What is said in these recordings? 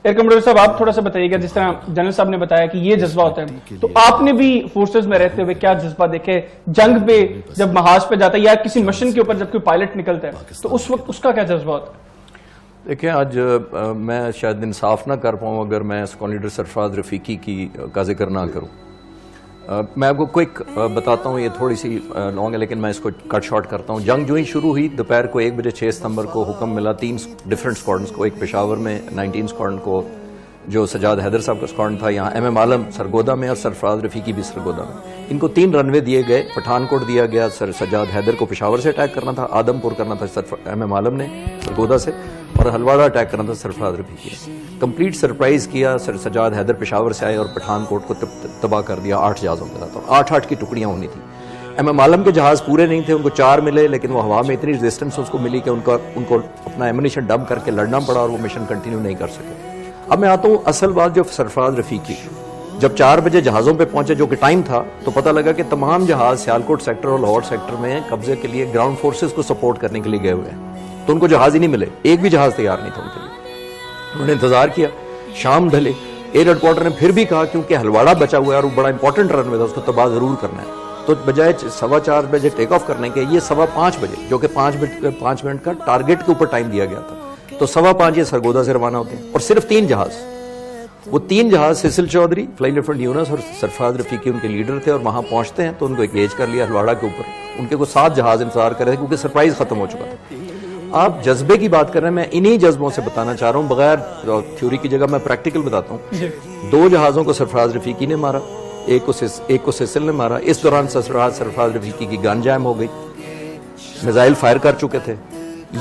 Year commander صاحب آپ تھوڑا سا بتائیے گا، جس طرح جنرل صاحب نے بتایا کہ یہ جذبہ ہوتا ہے، تو آپ نے بھی فورسز میں رہتے ہوئے کیا جذبہ دیکھے جنگ پہ جب محاذ پہ جاتا ہے یا کسی مشن کے اوپر جب کوئی پائلٹ نکلتا ہے تو اس وقت اس کا کیا جذبہ ہوتا ہے؟ دیکھیں آج میں شاید انصاف نہ کر پاؤں اگر میں اسکواڈرن لیڈر سرفراز رفیقی کا ذکر نہ کروں. میں آپ کو کوئک بتاتا ہوں، یہ تھوڑی سی لانگ ہے لیکن میں اس کو کٹ شارٹ کرتا ہوں. جنگ جو ہی شروع ہوئی دوپہر کو 1 بجے 6 ستمبر کو حکم ملا 3 ڈفرینٹ اسکواڈرنس کو، ایک پشاور میں 19 اسکواڈرن کو جو سجاد حیدر صاحب کا اسکواڈرن تھا، یہاں ایم عالم سرگودا میں اور سرفراز رفیقی بھی سرگودا میں. ان کو 3 رن وے دیے گئے. پٹھان کوٹ دیا گیا، سجاد حیدر کو پشاور سے اٹیک کرنا تھا، آدم پور کرنا تھا ایم عالم نے سرگودا سے، اور ہلواڑا اٹیک کرنا تھا سرفراز رفیقی نے. کمپلیٹ سرپرائز کیا. سجاد حیدر پشاور سے آئے اور پٹھان کوٹ کو تباہ کر دیا 8 جہازوں کے ساتھ، اور 8 کی ٹکڑیاں ہونی تھی. ایم عالم کے جہاز پورے نہیں تھے، ان کو 4 ملے، لیکن وہ ہوا میں اتنی ریزسٹنس اس کو ملی کہ ان کو اپنا ایمونیشن ڈمپ کر کے لڑنا پڑا اور وہ مشن کنٹینیو نہیں کر سکے. اب میں آتا ہوں اصل بات جو سرفراز رفیقی، جب 4 بجے جہازوں پہ پہنچے جو کہ ٹائم تھا، تو پتہ لگا کہ تمام جہاز سیالکوٹ سیکٹر اور لاہور سیکٹر میں قبضے کے لیے گراؤنڈ فورسز کو سپورٹ کرنے کے لیے گئے ہوئے ہیں. تو ان کو جہاز ہی نہیں ملے، ایک بھی جہاز تیار نہیں تھا ان کے لیے. انہوں نے انتظار کیا، شام ڈھلے. ایئر ہیڈ کوارٹر نے پھر بھی کہا کیونکہ ہلواڑا بچا ہوا ہے اور وہ بڑا امپورٹنٹ رن وے تھا، اس کو تباہ ضرور کرنا ہے. تو بجائے 4:15 بجے ٹیک آف کرنے کے، یہ 5:15 بجے جو کہ 5 منٹ کا ٹارگٹ کے اوپر ٹائم دیا گیا تھا، تو 5:15 یہ سرگودا سے روانہ ہوتے ہیں. اور صرف 3 جہاز، وہ 3 جہاز سیسل چودھری، فلائی لیفٹیننٹ یونس اور سرفراز رفیقی ان کے لیڈر تھے، اور وہاں پہنچتے ہیں تو ان کو انگیج کر لیا ہلواڑا کے اوپر. ان کے کو 7 جہاز انتظار کر رہے تھے کیونکہ سرپرائز ختم ہو چکا تھا. آپ جذبے کی بات کر رہے ہیں، میں انہی جذبوں سے بتانا چاہ رہا ہوں، بغیر تھیوری کی جگہ میں پریکٹیکل بتاتا ہوں. 2 جہازوں کو سرفراز رفیقی نے مارا، ایک کو سیسل نے مارا. اس دوران سرفراز رفیقی کی گن جام ہو گئی، میزائل فائر کر چکے تھے.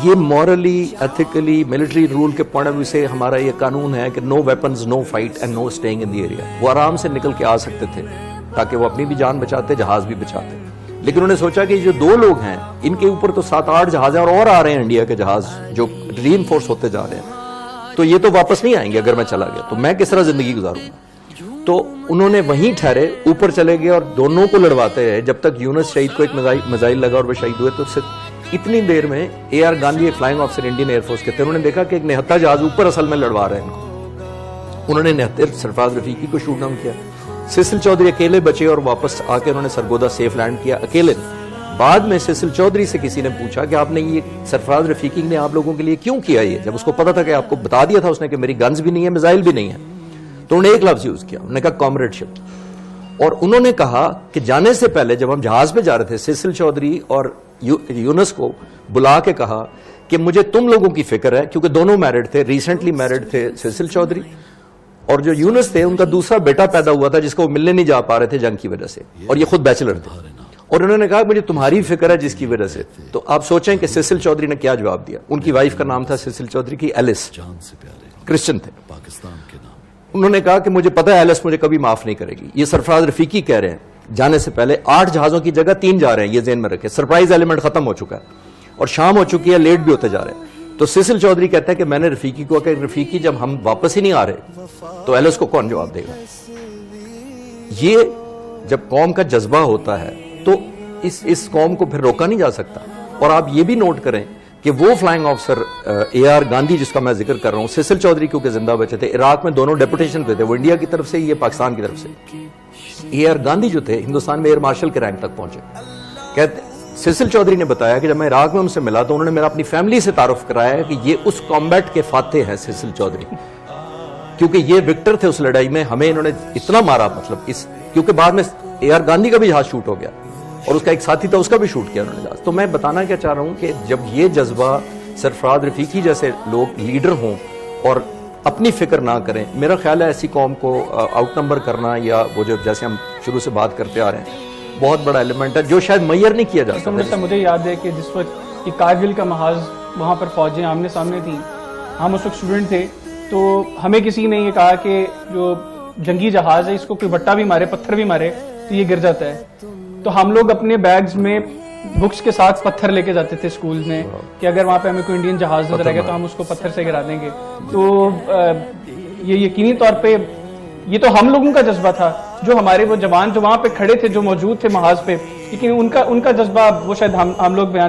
یہ مورلی، ایتھیکلی، ملٹری رول کے پوائنٹ آف ویو سے ہمارا یہ قانون ہے کہ no weapons, no fight and no staying in the area. وہ آرام سے نکل کے آ سکتے تھے تاکہ وہ اپنی بھی جان بچاتے، جہاز بھی بچاتے. لیکن انہوں نے سوچا کہ جو 2 لوگ ہیں ان کے اوپر تو 7-8 جہاز ہیں اور آ رہے ہیں انڈیا کے جہاز جو ری انفورس ہوتے جا رہے ہیں، تو یہ تو واپس نہیں آئیں گے اگر میں چلا گیا، تو میں کس طرح زندگی گزاروں گا. تو انہوں نے وہیں ٹھہرے، اوپر چلے گئے اور دونوں کو لڑواتے رہے جب تک یونس شہید کو ایک میزائل لگا اور وہ شہید ہوئے. تو اتنی دیر میں اے آر گاندھی ایک flying officer Indian air force کے تھے، انہوں نے دیکھا کہ ایک نہتہ جہاز اوپر اصل میں لڑوا رہے ہیں ان کو. انہوں نے نہتے سرفراز رفیقی کو شوٹ ڈاؤن کیا. سیسل چودھری اکیلے بچے اور واپس آ کے انہوں نے سرگودا سیف لینڈ کیا اکیلے. بعد میں سیسل چودھری سے کسی نے پوچھا کہ آپ نے یہ سرفراز رفیقی نے آپ لوگوں کے لیے کیوں کیا یہ، جب اس کو پتا تھا کہ آپ کو بتا دیا تھا اس نے کہ میری گنز بھی نہیں ہے، میزائل بھی نہیں ہے. تو انہوں نے ایک لفظ یوز کیا، انہوں نے کہا کامریڈ شپ. اور انہوں نے کہا کہ جانے سے پہلے جب ہم جہاز پہ جا رہے تھے، سیسل چودھری اور یونس کو بلا کے کہا کہ مجھے تم لوگوں کی فکر ہے، کیونکہ دونوں میرڈ تھے، ریسنٹلی میرڈ تھے سیسل چودھری، اور جو یونس تھے ان کا دوسرا بیٹا پیدا ہوا تھا جس کو وہ ملنے نہیں جا پا رہے تھے جنگ کی وجہ سے، اور یہ خود بیچلر تھے. اور انہوں نے کہا مجھے تمہاری فکر ہے جس کی وجہ سے. تو آپ سوچیں کہ سیسل چودھری نے کیا جواب دیا. ان کی وائف کا نام تھا سیسل چودھری کی ایلس، کرسچن تھے. انہوں نے کہا کہ مجھے پتا ہے ایلس مجھے کبھی معاف نہیں کرے گی. یہ سرفراز رفیقی کہہ رہے ہیں جانے سے پہلے 8 جہازوں کی جگہ 3 جا رہے ہیں، یہ ذہن میں رکھے. سرپرائز ایلیمنٹ ختم ہو چکا ہے اور شام ہو چکی ہے، لیٹ بھی ہوتے جا رہے ہیں. تو سیسل چودھری کہتا ہے کہ میں نے رفیقی کو کہ رفیقی جب ہم واپس ہی نہیں آ رہے تو ایلس کو کون جواب دے گا. یہ جب قوم کا جذبہ ہوتا ہے تو اس قوم کو پھر روکا نہیں جا سکتا. اور آپ یہ بھی نوٹ کریں کہ وہ flying officer A R Gandhi جس کا میں ذکر کر رہا ہوں، سیسل چودھری کیونکہ زندہ بچے تھے، عراق میں دونوں ڈیپوٹیشن پہ تھے، وہ انڈیا کی طرف سے، یہ پاکستان کی طرف سے. اے آر گاندھی جو تھے ہندوستان میں ایئر مارشل کے رینک تک پہنچے. کہتے سیسل چودھری نے بتایا کہ جب میں عراق میں ان سے ملا تو انہوں نے میرا اپنی فیملی سے تعارف کرایا کہ یہ اس کامبیٹ کے فاتح ہیں سیسل چودھری، کیونکہ یہ وکٹر تھے اس لڑائی میں. ہمیں انہوں نے اتنا مارا، مطلب کیونکہ بعد میں اے آر گاندھی کا بھی جہاز شوٹ ہو گیا اور اس کا ایک ساتھی تھا، اس کا بھی شوٹ کیا انہوں نے جہاز. تو میں بتانا کیا چاہ رہا ہوں کہ جب یہ جذبہ سرفراز رفیقی جیسے لوگ لیڈر ہوں اور اپنی فکر نہ کریں، میرا خیال ہے ایسی قوم کو آؤٹ نمبر کرنا یا وہ جو جیسے ہم شروع سے بات کرتے آ رہے ہیں بہت بڑا ایلیمنٹ ہے جو شاید میئر نہیں کیا جا سکتا. مجھے یاد ہے کہ جس وقت یہ کارگل کا محاذ وہاں پر فوجیں آمنے سامنے تھیں، ہم اس وقت اسٹوڈنٹ تھے، تو ہمیں کسی نے یہ کہا کہ جو جنگی جہاز ہے اس کو کوئی بٹا بھی مارے، پتھر بھی مارے تو یہ گر جاتا ہے. تو ہم لوگ اپنے بیگز میں بکس کے ساتھ پتھر لے کے جاتے تھے اسکول میں کہ اگر وہاں پہ ہمیں کوئی انڈین جہاز نظر آئے گا تو ہم اس کو پتھر سے گرا دیں گے. تو یہ یقینی طور پہ یہ تو ہم لوگوں کا جذبہ تھا، جو ہمارے وہ جوان جو وہاں پہ کھڑے تھے، جو موجود تھے محاذ پہ، لیکن ان کا جذبہ وہ شاید ہم لوگ بیان